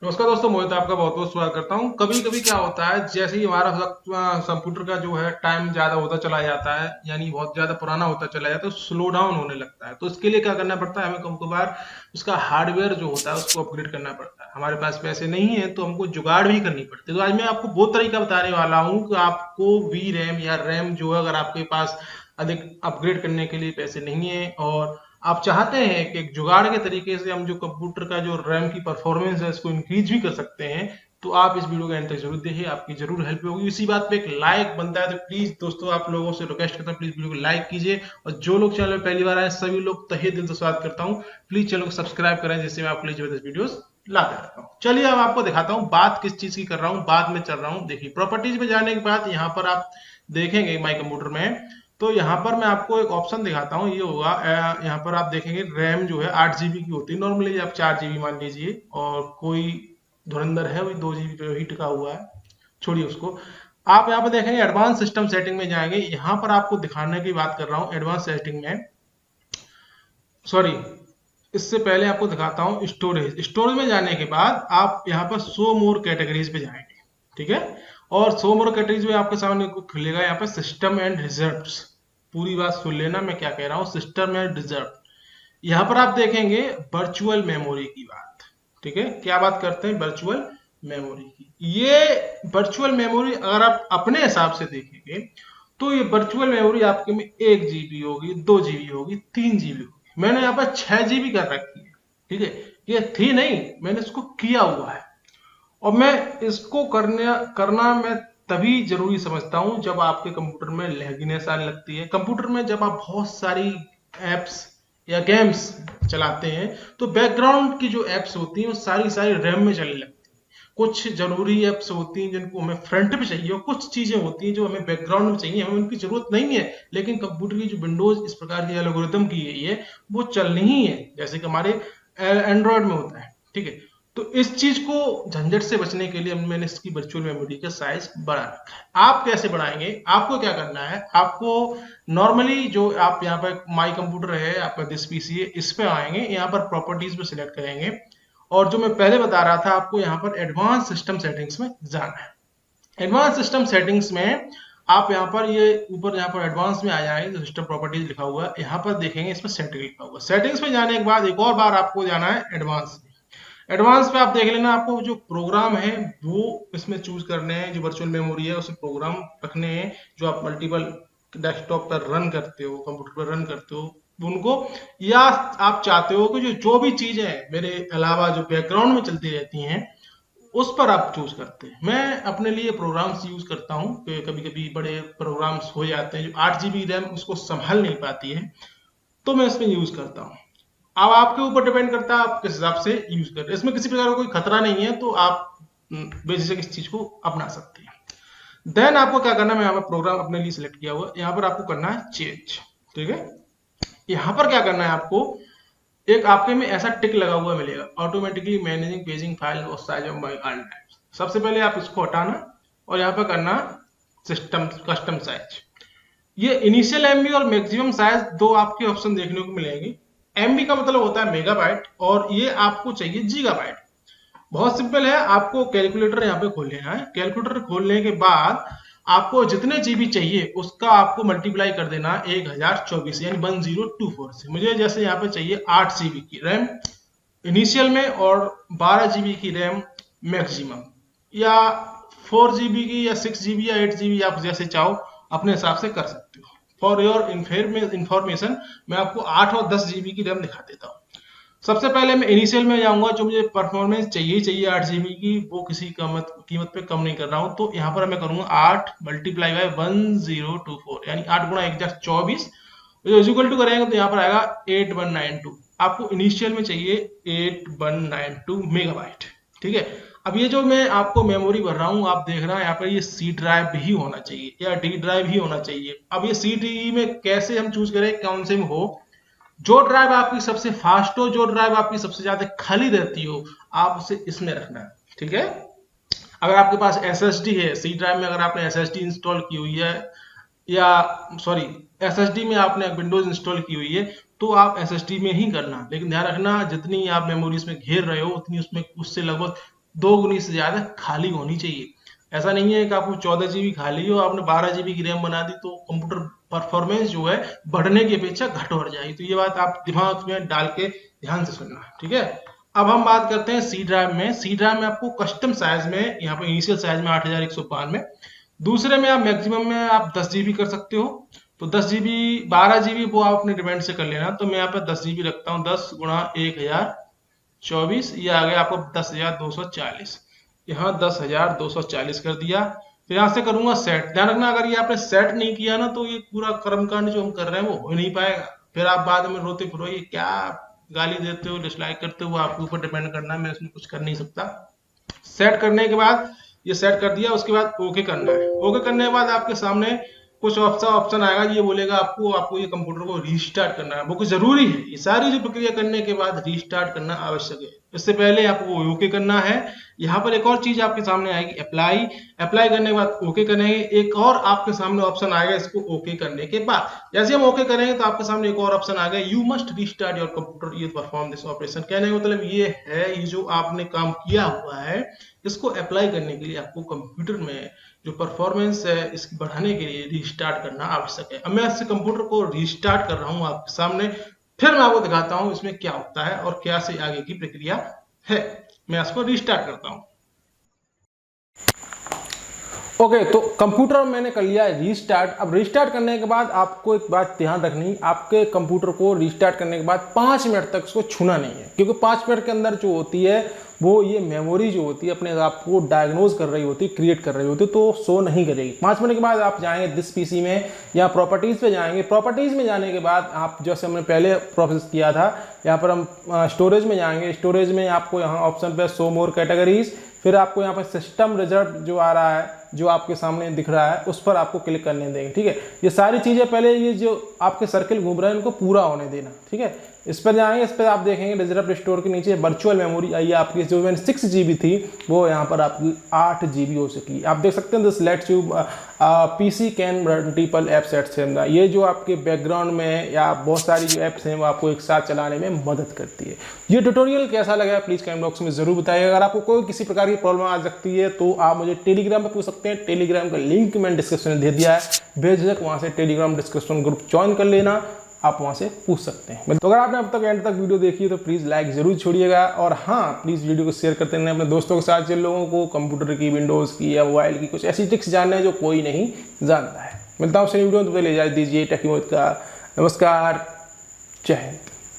नमस्कार दोस्तों, मोहित आपका बहुत बहुत स्वागत करता हूं। कभी कभी क्या होता है, जैसे ही हमारा कंप्यूटर का जो है टाइम ज्यादा होता चला जाता है, यानी बहुत ज्यादा पुराना होता चला जाता है, तो स्लो डाउन होने लगता है। तो इसके लिए क्या करना पड़ता है, हमें कभी कभार उसका हार्डवेयर जो होता है उसको अपग्रेड करना पड़ता है। हमारे पास पैसे नहीं है तो हमको जुगाड़ भी करनी पड़ती है। तो आज मैं आपको वो तरीका बताने वाला हूँ कि आपको वी रैम या रैम जो है, अगर आपके पास अधिक अपग्रेड करने के लिए पैसे नहीं है और आप चाहते हैं कि एक जुगाड़ के तरीके से हम जो कंप्यूटर का जो रैम की परफॉर्मेंस है इसको इंक्रीज भी कर सकते हैं, तो आप इस वीडियो का एंड तक जरूर देखिए, आपकी जरूर हेल्प होगी। इसी बात पे एक लाइक बनता है, तो प्लीज दोस्तों आप लोगों से रिक्वेस्ट करता हूँ, प्लीज वीडियो को लाइक कीजिए। और जो लोग चैनल पर पहली बार आए सभी लोग तहे दिल से स्वागत करता हूँ, प्लीज चैनल को सब्सक्राइब करें जिससे मैं आपके लिए जबरदस्त वीडियोस लाता रहता हूँ। चलिए अब आपको दिखाता हूँ बात किस चीज की कर रहा हूँ, बाद में चल रहा हूँ। देखिए, प्रॉपर्टीज में जाने के बाद यहाँ पर आप देखेंगे माई कंप्यूटर में, तो यहाँ पर मैं आपको एक ऑप्शन दिखाता हूँ। ये होगा यहाँ पर आप देखेंगे रैम जो है 8 GB की होती है नॉर्मली, आप 4 GB मान लीजिए, और कोई धुरंधर है वही 2 GB पे ही टिका हुआ है, छोड़िए उसको। आप यहाँ पर देखेंगे एडवांस सिस्टम सेटिंग में जाएंगे, यहाँ पर आपको दिखाने की बात कर रहा हूँ एडवांस सेटिंग में। सॉरी, इससे पहले आपको दिखाता हूँ स्टोरेज। स्टोरेज में जाने के बाद आप यहाँ पर शो मोर कैटेगरीज पे जाएंगे, ठीक है। और शो मोर कैटेगरीज में आपके सामने खुलेगा यहाँ पर सिस्टम एंड रिजर्व्स। पूरी बात सुन लेना मैं क्या कह रहा हूँ, सिस्टम एंड रिजर्व। यहाँ पर आप देखेंगे वर्चुअल मेमोरी की बात, ठीक है। क्या बात करते हैं, वर्चुअल मेमोरी की। ये वर्चुअल मेमोरी अगर आप अपने हिसाब से देखेंगे तो ये वर्चुअल मेमोरी आपके में 1 GB होगी, 2 GB होगी, 3 GB होगी। मैंने यहाँ पर 6 GB कर रखी है, ठीक है। ये थी नहीं, मैंने इसको किया हुआ है। और मैं इसको करना मैं तभी जरूरी समझता हूं जब आपके कंप्यूटर में लैगिनेस आने लगती है। कंप्यूटर में जब आप बहुत सारी एप्स या गेम्स चलाते हैं तो बैकग्राउंड की जो एप्स होती हैं वो सारी सारी रैम में चलने लगती हैं। कुछ जरूरी एप्स होती हैं जिनको हमें फ्रंट पे चाहिए, और कुछ चीजें होती हैं जो हमें बैकग्राउंड में चाहिए, हमें उनकी जरूरत नहीं है, लेकिन कंप्यूटर की जो विंडोज इस प्रकार की एल्गोरिथम की गई है वो चलनी ही है, जैसे कि हमारे एंड्रॉयड में होता है, ठीक है। तो इस चीज को झंझट से बचने के लिए मैंने इसकी वर्चुअल मेमोरी का साइज बढ़ा रखा है। आप कैसे बढ़ाएंगे, आपको क्या करना है, आपको नॉर्मली जो आप यहाँ पर माई कंप्यूटर है, आपका दिस पीसी है, इस पे आएंगे, यहाँ पर प्रॉपर्टीज पे सिलेक्ट करेंगे, और जो मैं पहले बता रहा था आपको यहाँ पर एडवांस सिस्टम सेटिंग्स में जाना है। एडवांस सिस्टम सेटिंग्स में आप यहाँ पर ये ऊपर यहाँ पर एडवांस में आ जाएंगे, जो सिस्टम प्रॉपर्टीज लिखा हुआ है यहाँ पर देखेंगे, इसमें सेटिंग लिखा हुआ है। सेटिंग्स में जाने के बाद एक और बार आपको जाना है एडवांस। एडवांस पे आप देख लेना, आपको जो प्रोग्राम है वो इसमें चूज करने हैं, जो वर्चुअल मेमोरी है उसे प्रोग्राम रखने हैं जो आप मल्टीपल डेस्कटॉप पर रन करते हो, कंप्यूटर पर रन करते हो उनको, या आप चाहते हो कि जो जो भी चीजें मेरे अलावा जो बैकग्राउंड में चलती रहती हैं उस पर आप चूज करते हैं। मैं अपने लिए प्रोग्राम्स यूज करता हूँ कि कभी कभी बड़े प्रोग्राम्स हो जाते हैं जो 8 GB रैम उसको संभाल नहीं पाती है, तो मैं इसमें यूज करता हूँ। अब आपके ऊपर डिपेंड करता है आप किस हिसाब से यूज कर रहे हैं। इसमें किसी प्रकार का कोई खतरा नहीं है, तो आप बेझिझक इस चीज को अपना सकते हैं। देन आपको क्या करना है, मैं यहाँ पर प्रोग्राम अपने लिए सिलेक्ट किया हुआ है, यहाँ पर आपको करना है चेंज, ठीक है। यहाँ पर क्या करना है आपको, एक आपके में ऐसा टिक लगा हुआ मिलेगा, ऑटोमेटिकली मैनेजिंग पेजिंग फाइल और size of my all times. सबसे पहले आप इसको हटाना और यहाँ पर करना सिस्टम कस्टम साइज। ये इनिशियल एमबी और मैक्सिमम साइज दो आपके ऑप्शन देखने को मिलेंगे। एमबी का मतलब होता है मेगाबाइट और ये आपको चाहिए गीगाबाइट। बहुत सिंपल है, आपको कैलकुलेटर यहाँ पे खोल लेना है। कैलकुलेटर खोलने के बाद आपको जितने जीबी चाहिए उसका आपको मल्टीप्लाई कर देना 1024 यानी 1024 से। मुझे जैसे यहाँ पे चाहिए 8 GB की रैम इनिशियल में और 12 GB की रैम मैक्सिमम, या 4 GB की या 6 GB या 8 GB, आप जैसे चाहो अपने हिसाब से कर सकते हो। फॉर योर इंफॉर्मेशन मैं आपको 8 और 10 GB की रैम दिखा देता हूँ। सबसे पहले मैं इनिशियल में जाऊंगा, जो मुझे परफॉर्मेंस चाहिए 8 GB की, वो किसी कीमत पे कम नहीं कर रहा हूँ। तो यहाँ पर मैं करूंगा 8 मल्टीप्लाई बाय 1024 यानी 8 गुणा 1024 इक्वल टू करेंगे तो यहाँ पर आएगा 8192। आपको इनिशियल में चाहिए 8192 मेगाबाइट, ठीक है। अब ये जो मैं आपको मेमोरी भर रहा हूँ, आप देख रहे हैं यहाँ पर ये सी ड्राइव भी होना चाहिए या डी ड्राइव ही होना चाहिए। अब ये सी डी में कैसे हम चूज करें, कौन से में हो, जो ड्राइव आपकी सबसे फास्ट हो, जो ड्राइव आपकी सबसे ज्यादा खाली रहती हो, आप उसे इसमें रखना है, ठीक है। अगर आपके पास एसएसडी है, सी ड्राइव में अगर आपने एसएसडी इंस्टॉल की हुई है, या सॉरी एसएसडी में आपने विंडोज इंस्टॉल की हुई है, तो आप एसएसडी में ही करना। लेकिन ध्यान रखना जितनी आप मेमोरी इसमें घेर रहे हो उतनी उसमें उससे लगभग 2 गुनी से ज़्यादा खाली होनी चाहिए। ऐसा नहीं है कि आपको 14 जीबी खाली हो, आपने 12 जीबी की रैम बना दी तो कंप्यूटर परफॉर्मेंस जो है बढ़ने की अपेक्षा घट बढ़ जाएगी। तो ये बात आप दिमाग में डाल के ध्यान से सुनना, ठीक है। अब हम बात करते हैं सी ड्राइव में। सी ड्राइव में आपको कस्टम साइज में, यहाँ पे इनिशियल साइज में 8192, दूसरे में आप मैक्सिमम में आप 10 जीबी कर सकते हो। तो 10 जीबी 12 जीबी वो आप अपने डिपेंड से कर लेना। तो मैं यहाँ पे 10 जीबी रखता हूँ, 10 गुणा 1024, ये आ गया आपको 10,240। यहाँ 10,240 कर दिया। फिर यहाँ से करूंगा सेट। ध्यान रखना अगर ये आपने सेट नहीं किया ना तो ये पूरा कर्मकांड जो हम कर रहे हैं वो हो नहीं पाएगा। फिर आप बाद में रोते फिरो ये क्या गाली देते हो, डिसलाइक करते हो, आपके ऊपर डिपेंड करना है, मैं इसमें कुछ कर नहीं सकता। सेट करने के बाद ये सेट कर दिया, उसके बाद ओके करना है। ओके करने के बाद आपके सामने कुछ ऑप्शन आएगा, ये बोलेगा आपको ये कंप्यूटर को रीस्टार्ट करना है। वो कुछ जरूरी है, ये सारी जो प्रक्रिया करने के बाद रीस्टार्ट करना आवश्यक है। इससे पहले आपको ओके करना है। यहाँ पर एक और चीज आपके सामने आएगी, अप्लाई। अप्लाई करने के बाद ओके करेंगे, एक और आपके सामने ऑप्शन आएगा इसको ओके करने के बाद। जैसे हम ओके करेंगे तो आपके सामने एक और ऑप्शन आ गया, you must restart your computer you perform this operation. कहने का मतलब ये है, ये जो आपने काम किया हुआ है इसको अप्लाई करने के लिए आपको कंप्यूटर में जो परफॉर्मेंस है इसकी बढ़ाने के लिए रीस्टार्ट करना आवश्यक है। अब मैं इस कंप्यूटर को रीस्टार्ट कर रहा हूं आपके सामने, फिर मैं आपको दिखाता हूं इसमें क्या होता है और क्या से आगे की प्रक्रिया है। मैं इसको रीस्टार्ट करता हूं। ओके, तो कंप्यूटर मैंने कर लिया है रीस्टार्ट। अब रीस्टार्ट करने के बाद आपको एक बात ध्यान रखनी, आपके कंप्यूटर को रीस्टार्ट करने के बाद 5 मिनट तक उसको छूना नहीं है, क्योंकि 5 मिनट के अंदर जो होती है वो ये मेमोरी जो होती है अपने आप को डायग्नोज कर रही होती है, क्रिएट कर रही होती है, तो शो नहीं करेगी। 5 मिनट के बाद आप जाएंगे दिस पीसी में या प्रॉपर्टीज़ पे जाएंगे। प्रॉपर्टीज़ में जाने के बाद आप जैसे हमने पहले प्रोसेस किया था, यहाँ पर हम स्टोरेज में जाएंगे। स्टोरेज में आपको यहाँ ऑप्शन पे शो मोर कैटेगरीज, फिर आपको यहाँ पर सिस्टम रिजल्ट जो आ रहा है, जो आपके सामने दिख रहा है, उस पर आपको क्लिक करने देंगे, ठीक है। ये सारी चीज़ें पहले ये जो आपके सर्किल घूम रहे हैं इनको पूरा होने देना, ठीक है। इस पर जाएंगे, इस पर आप देखेंगे डिजिटल स्टोर के नीचे वर्चुअल मेमोरी आई है आपकी, जो 6 GB थी वो यहाँ पर आपकी 8 GB हो सकी। आप देख सकते हैं this let's you PC can multiple apps etcetera. ये जो आपके बैकग्राउंड में या बहुत सारी जो एप्स हैं वो आपको एक साथ चलाने में मदद करती है। ये ट्यूटोरियल कैसा लगा प्लीज़ कमेंट बॉक्स में ज़रूर बताइए। अगर आपको कोई किसी प्रकार की प्रॉब्लम आ सकती है तो आप मुझे टेलीग्राम पर पूछ सकते हैं। टेलीग्राम का लिंक मैंने डिस्क्रिप्शन में दे दिया है, बेझिझक वहाँ से टेलीग्राम डिस्कशन ग्रुप ज्वाइन कर लेना, आप वहाँ से पूछ सकते हैं। तो अगर आपने अब तक एंड तक वीडियो देखी है तो प्लीज़ लाइक जरूर छोड़िएगा, और हाँ प्लीज़ वीडियो को शेयर करते रहना अपने दोस्तों के साथ, जिन लोगों को कंप्यूटर की, विंडोज़ की या मोबाइल की कुछ ऐसी ट्रिक्स जानना है जो कोई नहीं जानता है। मिलता हूँ उस वीडियो में, तो ले जा दीजिए टेक विनोद का। नमस्कार, जय हिंद।